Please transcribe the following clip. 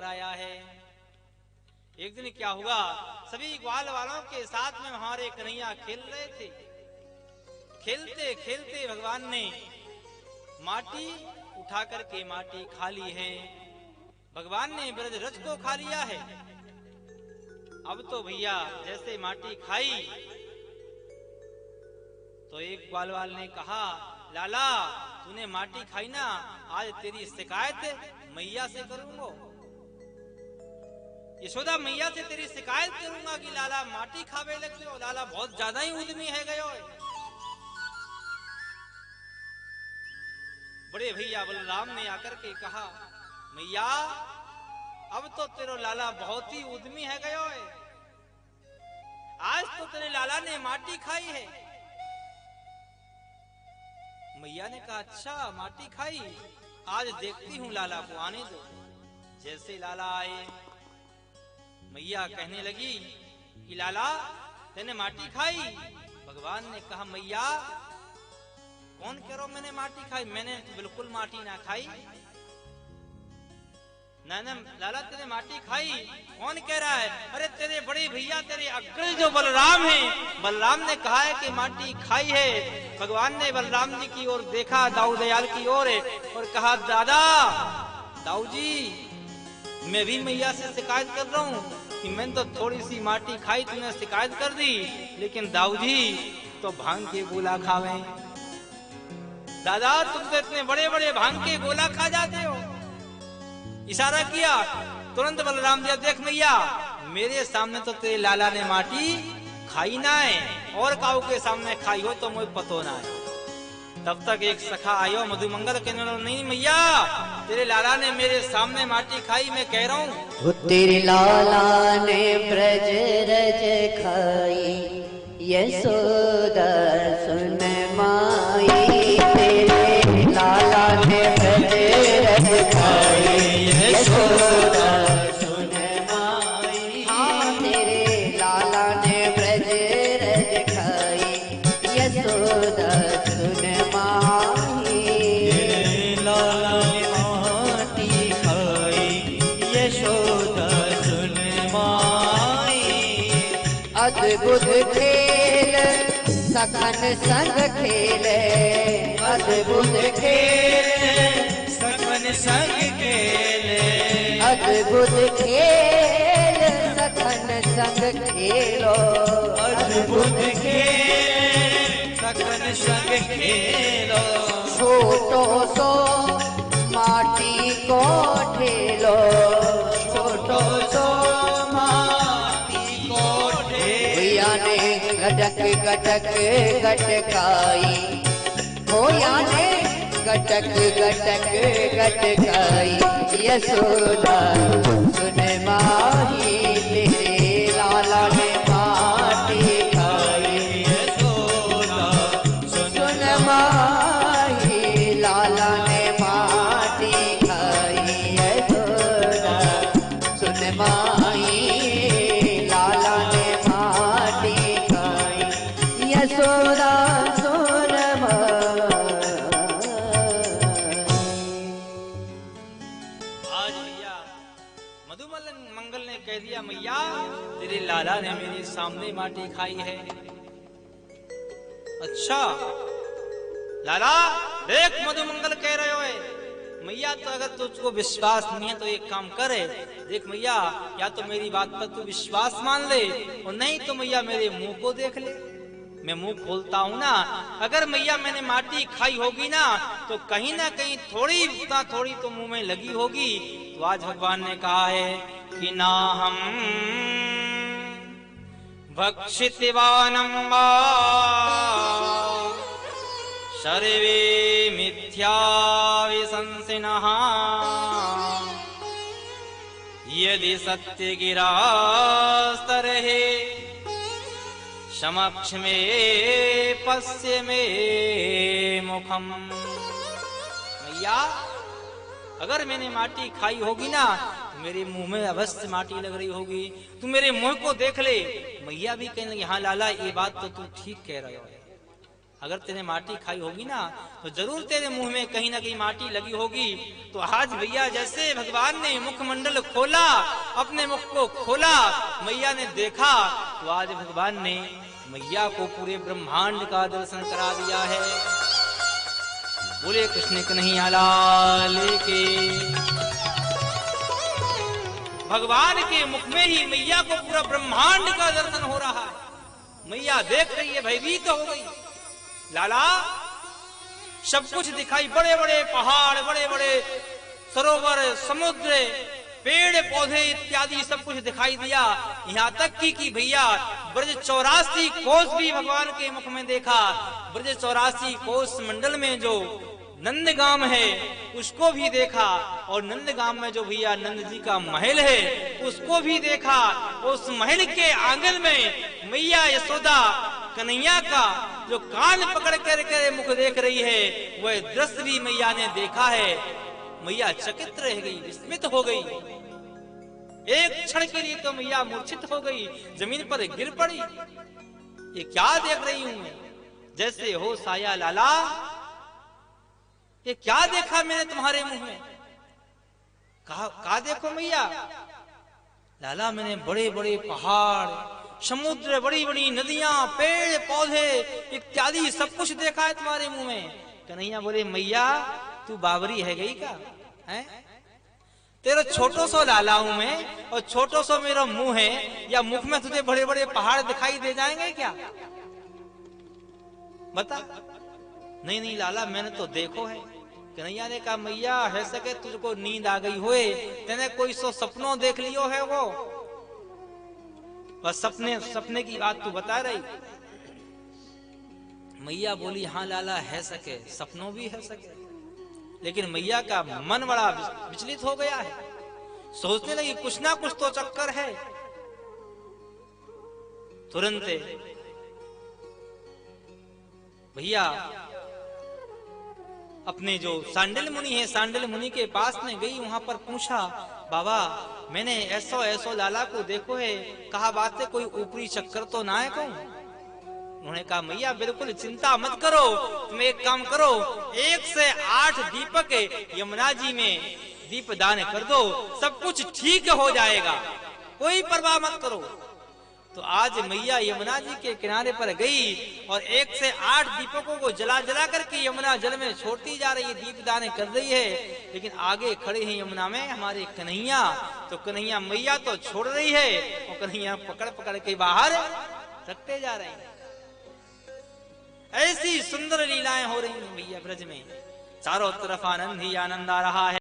आया है। एक दिन क्या हुआ, सभी ग्वाल वालों के साथ में हमारे कन्हैया खेल रहे थे। खेलते खेलते भगवान ने माटी उठा करके माटी खा ली है। भगवान ने ब्रज रज को खा लिया है। अब तो भैया जैसे माटी खाई तो एक ग्वाल वाल ने कहा, लाला तूने माटी खाई ना, आज तेरी शिकायत मैया से करूंगा। यशोदा मैया से तेरी शिकायत करूंगा कि लाला माटी खावे लगते हो, लाला बहुत ज्यादा ही उद्यमी है गयो। बड़े भैया बलराम ने आकर के कहा, मैया अब तो तेरो लाला बहुत ही उद्यमी है गयो है। आज तो तेरे लाला ने माटी खाई है। मैया ने कहा, अच्छा माटी खाई, आज देखती हूं लाला को आने दो। जैसे लाला आए, मैया कहने लगी कि लाला तेने माटी खाई। भगवान ने कहा, मैया कौन कह रहा मैंने माटी खाई? मैंने तो बिल्कुल माटी ना खाई। ना लाला तेने माटी खाई, कौन कह रहा है? अरे तेरे बड़े भैया तेरे अग्रज जो बलराम हैं, बलराम ने कहा है कि माटी खाई है। भगवान ने बलराम जी की ओर देखा, दाऊ दयाल की ओर, और कहा, दादा दाऊ जी मैं भी मैया से शिकायत कर रहा हूँ कि मैंने तो थोड़ी सी माटी खाई, तूने शिकायत कर दी, लेकिन दाऊ जी तो भांग के गोला खावे। दादा तुम तो इतने बड़े बड़े भांग के गोला खा जाते हो। इशारा किया, तुरंत बलराम जी, देख मैया मेरे सामने तो तेरे लाला ने माटी खाई ना है, और काऊ के सामने खाई हो तो मुझे पतो ना है। तब तक एक सखा आयो मधुमंगल कहने लगा, नहीं मैया तेरे लाला ने मेरे सामने माटी खाई, मैं कह रहा हूँ तेरे लाला ने ब्रज रज खाई, यशोदा सुन माई। तेरे लाला ने ब्रज रज खाई, यशोदा सुन माई। हाँ तेरे लाला ने ब्रज रज खाई, यशोदा सुन माई। तेरे लाला ने माटी खाई, यशोदा सुन माई। अद्भुत खेल सखन संग खेले, अद्भुत खेल सखन संग खेले, अद्भुत खेल सखन संग खेलो, अद्भुत खेल सखन संग खेलो। छोटो सो माटी को ठेलो, छोटो सो माटी को भैया ने गटक गटक गटकाई, भैया ने गटक गटक गटकाई। यशोदा सुन माही, तेरे लाला ने माटी खाई, यशोदा सुन माही, लाला ने माटी खाई। यशोदा सुन माही, लाला ने माटी खाई। यशोदा सुन मंगल ने कह दिया, मैया तेरे लाला ने मेरे सामने माटी खाई है। अच्छा लाला देख मधुमंगल कह रहे हो है। मैया तो अगर तुझको विश्वास नहीं है तो एक काम करे, देख मैया या तो मेरी बात पर तू विश्वास मान ले, और नहीं तो मैया मेरे मुंह को देख ले। मैं मुंह खोलता हूँ ना, अगर मैया मैंने माटी खाई होगी ना तो कहीं ना कहीं थोड़ी ना थोड़ी तो मुंह में लगी होगी। तो आज भगवान ने कहा है कि ना हम भक्षितवानं वा सर्वे मिथ्या विशंसिनः, यदि सत्य गिरास्तर्हि समक्ष में पश्य में मुखम। मैया अगर मैंने माटी खाई होगी ना तो मेरे मुंह में अवश्य माटी लग रही होगी, तू मेरे मुंह को देख ले। मैया भी कहने लगी, हाँ लाला ये बात तो तू ठीक कह रहे हो। अगर तेरे माटी खाई होगी ना तो जरूर तेरे मुंह में कहीं ना कहीं माटी लगी होगी। तो आज भैया जैसे भगवान ने मुखमंडल खोला, अपने मुख को खोला, मैया ने देखा, तो आज भगवान ने मैया को पूरे ब्रह्मांड का दर्शन करा दिया है। बोले कृष्ण कन्हैया लाल की। भगवान के मुख में ही मैया को पूरा ब्रह्मांड का दर्शन हो रहा है। मैया देख रही है, भयभीत हो गई। लाला सब कुछ दिखाई, बड़े बड़े पहाड़, बड़े बड़े सरोवर, समुद्र, पेड़ पौधे इत्यादि सब कुछ दिखाई दिया। यहाँ तक कि भैया ब्रज 84 कोस भी भगवान के मुख में देखा। ब्रज 84 कोस मंडल में जो नंदगाम है उसको भी देखा, और नंदगाम में जो भैया नंद जी का महल है उसको भी देखा। उस महल के आंगन में मैया यशोदा कन्हैया का जो कान पकड़ कर मुख देख रही है, वह दृश्य भी मैया ने देखा है। मैया चकित रह गई, विस्मित हो गई। एक क्षण के लिए तो मैया मूर्छित हो गई, जमीन पर गिर पड़ी। ये क्या देख रही हूं मैं? जैसे हो साया लाला, ये क्या देखा मैंने तुम्हारे मुंह में? कहा देखो मैया? लाला मैंने बड़े बड़े पहाड़, समुद्र, बड़ी बड़ी नदियां, पेड़ पौधे इत्यादि सब कुछ देखा है तुम्हारे मुंह में। कन्हैया बोले मैया तू बावरी है गई का है? तेरा छोटो सो लाला हूं मैं और छोटो सो मेरा मुंह है, या मुख में तुझे बड़े बड़े पहाड़ दिखाई दे जाएंगे क्या? बता। नहीं नहीं लाला मैंने तो देखो है। कन्हैया ने कहा मैया है सके तुझको नींद आ गई होए, तेने कोई सो सपनों देख लियो है, वो बस सपने की बात तू बता रही। मैया बोली हाँ लाला है सके, सपनों भी है सके। लेकिन मैया का मन बड़ा विचलित हो गया है, सोचने लगी कुछ ना कुछ तो चक्कर है। तुरंत भैया अपने जो सांडिल मुनि है, सांडिल मुनि के पास में गई, वहां पर पूछा बाबा मैंने ऐसो ऐसो लाला को देखो है, कहा बात है कोई ऊपरी चक्कर तो ना है कहूं? उन्होंने कहा मैया बिल्कुल चिंता मत करो, तुम एक काम करो, 1 से 8 दीपक यमुना जी में दीप दान कर दो, सब कुछ ठीक हो जाएगा, कोई परवाह मत करो। तो आज मैया यमुना जी के किनारे पर गई और 1 से 8 दीपकों को जला जला करके यमुना जल में छोड़ती जा रही है, दीपदान कर रही है। लेकिन आगे खड़े हैं यमुना में हमारे कन्हैया, तो कन्हैया मैया तो छोड़ रही है और कन्हैया पकड़ पकड़ के बाहर रखते जा रहे हैं। ऐसी सुंदर लीलाएं हो रही हैं मैया ब्रज में, चारों तरफ आनंद ही आनंद आ रहा है।